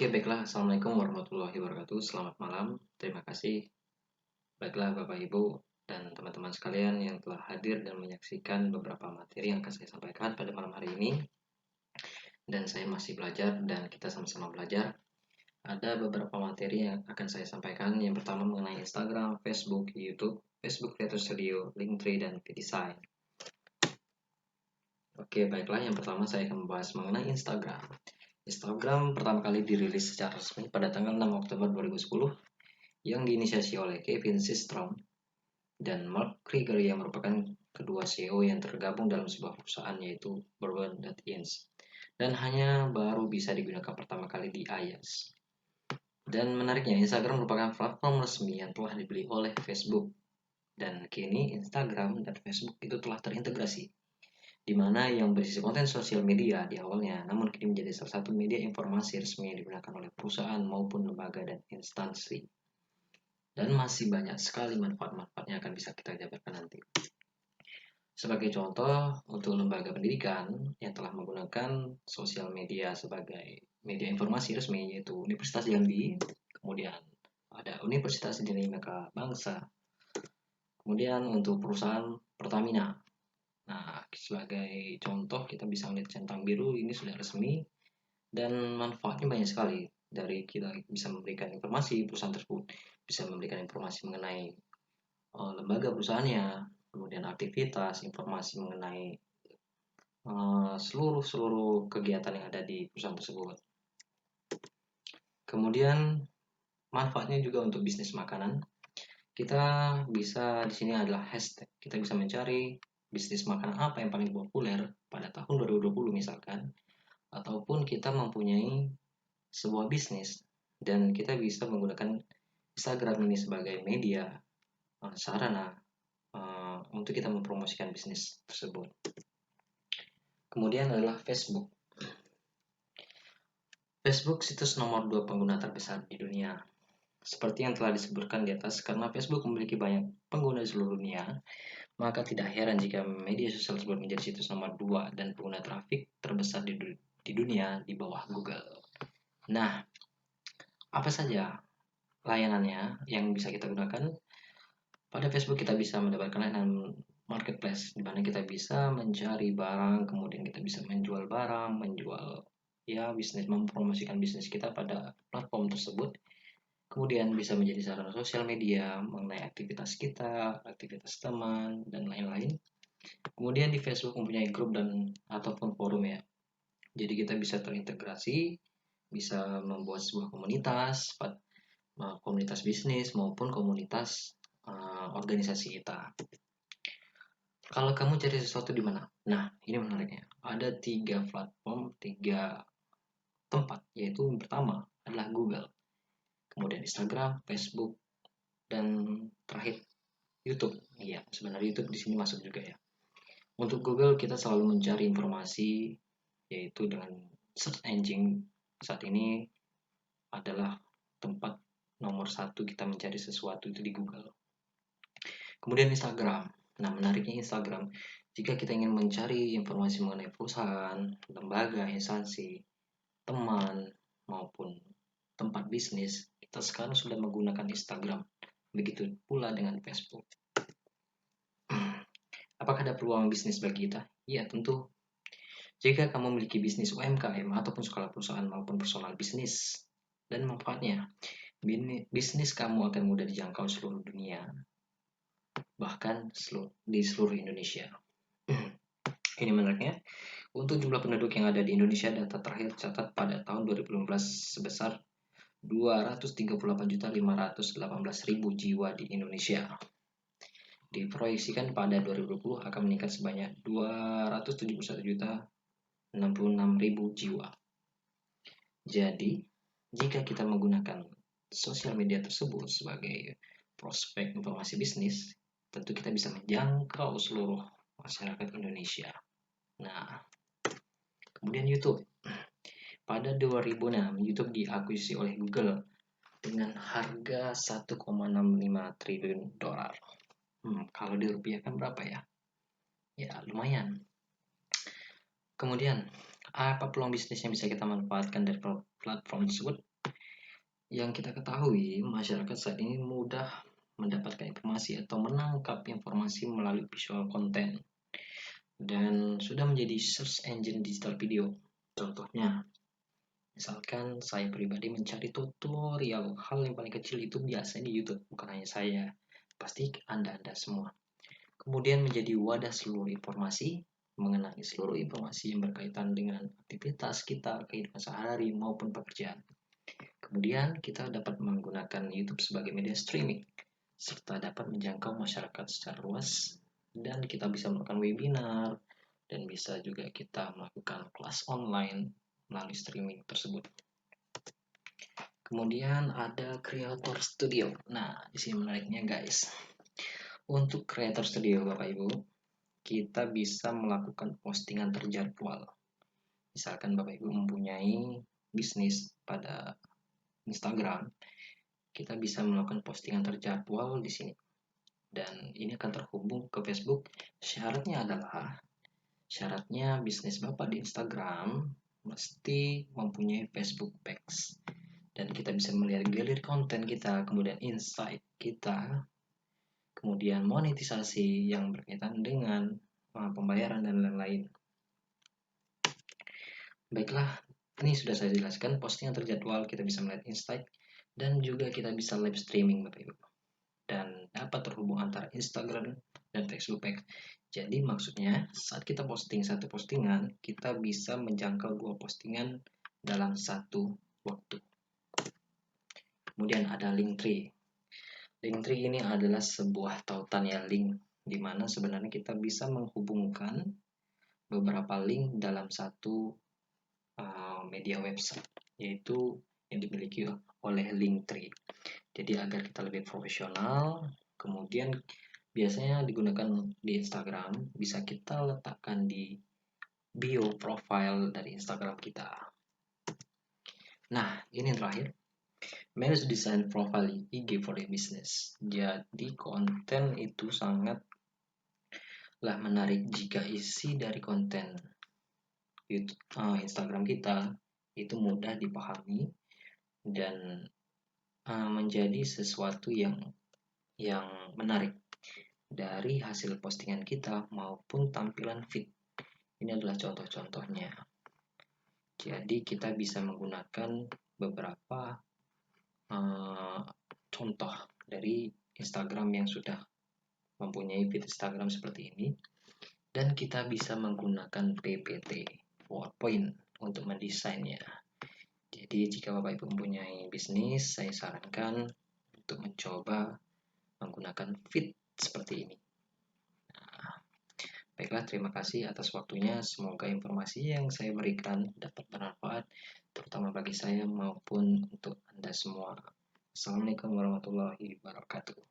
Oke, baiklah. Assalamualaikum warahmatullahi wabarakatuh. Selamat malam. Terima kasih. Baiklah, Bapak, Ibu, dan teman-teman sekalian yang telah hadir dan menyaksikan beberapa materi yang akan saya sampaikan pada malam hari ini. Dan saya masih belajar dan kita sama-sama belajar. Ada beberapa materi yang akan saya sampaikan. Yang pertama mengenai Instagram, Facebook, YouTube, Facebook Creator Studio, Linktree, dan VDesign. Oke, baiklah. Yang pertama saya akan membahas mengenai Instagram. Instagram pertama kali dirilis secara resmi pada tanggal 6 Oktober 2010 yang diinisiasi oleh Kevin Systrom dan Mark Krieger yang merupakan kedua CEO yang tergabung dalam sebuah perusahaan yaitu Bourbon.ins dan hanya baru bisa digunakan pertama kali di iOS. Dan menariknya, Instagram merupakan platform resmi yang telah dibeli oleh Facebook dan kini Instagram dan Facebook itu telah terintegrasi di mana yang berisi konten sosial media di awalnya, namun kini menjadi salah satu media informasi resmi yang digunakan oleh perusahaan maupun lembaga dan instansi. Dan masih banyak sekali manfaat-manfaat yang akan bisa kita jabarkan nanti. Sebagai contoh, untuk lembaga pendidikan yang telah menggunakan sosial media sebagai media informasi resmi yaitu Universitas Jambi, kemudian ada Universitas Dinamika Bangsa, kemudian untuk perusahaan Pertamina. Nah, sebagai contoh kita bisa melihat centang biru ini sudah resmi dan manfaatnya banyak sekali. Dari kita bisa memberikan informasi perusahaan tersebut, bisa memberikan informasi mengenai lembaga perusahaannya, kemudian aktivitas, informasi mengenai seluruh kegiatan yang ada di perusahaan tersebut. Kemudian manfaatnya juga untuk bisnis makanan. Kita bisa di sini adalah hashtag. Kita bisa mencari bisnis makanan apa yang paling populer pada tahun 2020 misalkan, ataupun kita mempunyai sebuah bisnis dan kita bisa menggunakan Instagram ini sebagai media sarana untuk kita mempromosikan bisnis tersebut. Kemudian adalah Facebook. Facebook situs nomor 2 pengguna terbesar di dunia. Seperti yang telah disebutkan di atas, karena Facebook memiliki banyak pengguna di seluruh dunia, maka tidak heran jika media sosial tersebut menjadi situs nomor 2 dan pengguna trafik terbesar di dunia di bawah Google. Nah, apa saja layanannya yang bisa kita gunakan? Pada Facebook kita bisa mendapatkan layanan marketplace, di mana kita bisa mencari barang, kemudian kita bisa menjual barang, menjual bisnis, mempromosikan bisnis kita pada platform tersebut. Kemudian bisa menjadi sarana sosial media mengenai aktivitas kita, aktivitas teman, dan lain-lain. Kemudian di Facebook mempunyai grup dan ataupun forum ya. Jadi kita bisa terintegrasi, bisa membuat sebuah komunitas bisnis maupun komunitas organisasi kita. Kalau kamu cari sesuatu di mana? Nah, ini menariknya. Ada 3 platform, 3 tempat, yaitu yang pertama adalah Google, kemudian Instagram, Facebook, dan terakhir YouTube. Iya, sebenarnya YouTube di sini masuk juga ya. Untuk Google kita selalu mencari informasi yaitu dengan search engine saat ini adalah tempat nomor 1 kita mencari sesuatu itu di Google. Kemudian Instagram. Nah, menariknya Instagram, jika kita ingin mencari informasi mengenai perusahaan, lembaga, instansi, teman, maupun tempat bisnis, kita sekarang sudah menggunakan Instagram. Begitu pula dengan Facebook. Apakah ada peluang bisnis bagi kita? Iya, tentu. Jika kamu memiliki bisnis UMKM ataupun skala perusahaan maupun personal bisnis, dan manfaatnya, bisnis kamu akan mudah dijangkau seluruh dunia, bahkan di seluruh Indonesia. Ini menariknya, untuk jumlah penduduk yang ada di Indonesia, data terakhir catat pada tahun 2015 sebesar 238.518.000 jiwa di Indonesia. Diproyeksikan pada 2020 akan meningkat sebanyak 271.066.000 jiwa. Jadi, jika kita menggunakan sosial media tersebut sebagai prospek informasi bisnis, tentu kita bisa menjangkau seluruh masyarakat Indonesia. Nah, kemudian YouTube. Pada 2006, YouTube diakuisisi oleh Google dengan harga 1,65 triliun dolar. Kalau dirupiahkan berapa ya? Ya, lumayan. Kemudian, apa peluang bisnis yang bisa kita manfaatkan dari platform tersebut? Yang kita ketahui, masyarakat saat ini mudah mendapatkan informasi atau menangkap informasi melalui visual content dan sudah menjadi search engine digital video. Contohnya, misalkan saya pribadi mencari tutorial hal yang paling kecil itu biasanya di YouTube, bukan hanya saya, pasti Anda semua. Kemudian menjadi wadah seluruh informasi mengenai seluruh informasi yang berkaitan dengan aktivitas kita, kehidupan sehari maupun pekerjaan. Kemudian kita dapat menggunakan YouTube sebagai media streaming serta dapat menjangkau masyarakat secara luas dan kita bisa melakukan webinar dan bisa juga kita melakukan kelas online melalui streaming tersebut. Kemudian ada Creator Studio. Nah, di sini menariknya guys. Untuk Creator Studio Bapak Ibu, kita bisa melakukan postingan terjadwal. Misalkan Bapak Ibu mempunyai bisnis pada Instagram, kita bisa melakukan postingan terjadwal di sini. Dan ini akan terhubung ke Facebook. Syaratnya bisnis Bapak di Instagram mesti mempunyai Facebook Page. Dan kita bisa melihat galeri konten kita, kemudian insight kita, kemudian monetisasi yang berkaitan dengan pembayaran dan lain-lain. Baiklah, ini sudah saya jelaskan postingan terjadwal, kita bisa melihat insight dan juga kita bisa live streaming Bapak Ibu. Dan dapat terhubung antara Instagram dan Facebook Page. Jadi maksudnya saat kita posting satu postingan, kita bisa menjangkau 2 postingan dalam satu waktu. Kemudian ada Linktree. Linktree ini adalah sebuah tautan ya, link, di mana sebenarnya kita bisa menghubungkan beberapa link dalam satu media website, yaitu yang dimiliki oleh Linktree. Jadi agar kita lebih profesional, kemudian biasanya digunakan di Instagram, bisa kita letakkan di bio profile dari Instagram kita. Nah, ini yang terakhir. Manage design profile IG for your business. Jadi konten itu sangatlah menarik jika isi dari konten Instagram kita itu mudah dipahami dan menjadi sesuatu yang menarik dari hasil postingan kita maupun tampilan feed. Ini adalah contoh-contohnya. Jadi kita bisa menggunakan beberapa contoh dari Instagram yang sudah mempunyai feed Instagram seperti ini, dan kita bisa menggunakan PPT PowerPoint untuk mendesainnya. Jadi jika Bapak Ibu mempunyai bisnis, saya sarankan untuk mencoba menggunakan feed seperti ini. Baiklah, terima kasih atas waktunya. Semoga informasi yang saya berikan dapat bermanfaat, terutama bagi saya maupun untuk Anda semua. Assalamualaikum warahmatullahi wabarakatuh.